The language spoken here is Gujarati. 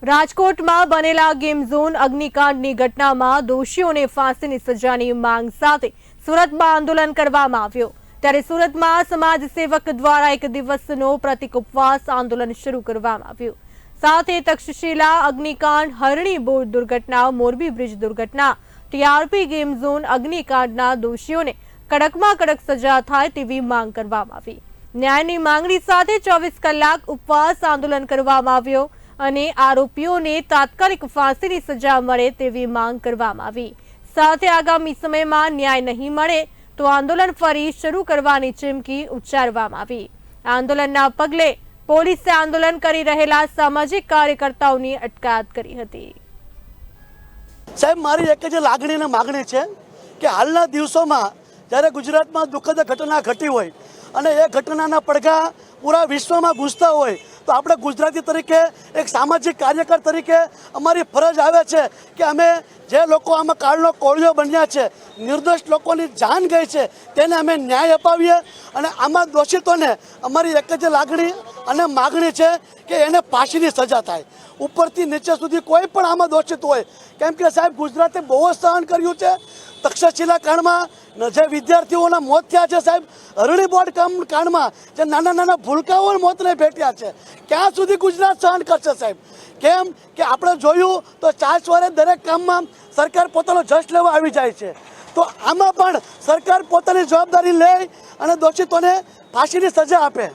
રાજકોટમાં બનેલા ગેમ ઝોન અગ્નિકાંડની ઘટનામાં દોષીઓને ફાંસીની સજાની માંગ સાથે સુરતમાં આંદોલન કરવામાં આવ્યું। ત્યારે સુરતમાં સમાજ સેવક દ્વારા એક દિવસનો પ્રતિક ઉપવાસ આંદોલન શરૂ કરવામાં આવ્યું। સાથે તક્ષશિલા અગ્નિકાંડ, હરણી બોટ દુર્ઘટના, મોરબી બ્રિજ દુર્ઘટના, ટીઆરપી ગેમ ઝોન અગ્નિકાંડના દોષીઓને કડકમાં કડક સજા થાય તેવી માંગ કરવામાં આવી। ન્યાયની માંગણી સાથે 24 કલાક ઉપવાસ આંદોલન કરવામાં આવ્યો અને આરોપીઓને તાત્કાલિક ફાંસીની સજા મળે તેવી માંગ કરવામાં આવી। સાથે આગામી સમયમાં ન્યાય નહીં મળે તો આંદોલન ફરી શરૂ કરવાની ચીમકી ઉચ્ચારવામાં આવી। આંદોલનના પગલે પોલીસે આંદોલન કરી રહેલા સામાજિક કાર્યકર્તાઓની અટકાયત કરી હતી। સાહેબ, મારી એક જ લાગણી અને માગણી છે કે હાલના દિવસોમાં જ્યારે ગુજરાતમાં દુઃખદ ઘટના ઘટી હોય અને એ ઘટનાના પડઘા પૂરા વિશ્વમાં ગૂંજતા હોય તો આપણે ગુજરાતી તરીકે એક સામાજિક કાર્યકર તરીકે અમારી ફરજ આવે છે કે અમે જે લોકો આમાં કાળનો કોળિયો બન્યા છે, નિર્દોષ લોકોની જાન ગઈ છે, તેને અમે ન્યાય અપાવીએ અને આમાં દોષિતોને અમારી એક જ લાગણી અને માગણી છે કે એને ફાંસીની સજા થાય। ઉપરથી નીચે સુધી કોઈ પણ આમાં દોષિત હોય, કેમ કે સાહેબ ગુજરાતે બહુ જ સહન કર્યું છે। તક્ષશિલા કાંડમાં જે વિદ્યાર્થીઓના મોત થયા છે સાહેબ, હરણી બોટ કાંડમાં જે નાના નાના ભૂલકાઓ મોતને ભેટ્યા છે, ક્યાં સુધી ગુજરાત સહન કરશે સાહેબ? કેમ કે આપણે જોયું તો 4 વર્ષે દરેક કામમાં સરકાર પોતાનો જશ લેવા આવી જાય છે, તો આમાં પણ સરકાર પોતાની જવાબદારી લે અને દોષિતોને ફાંસીની સજા આપે।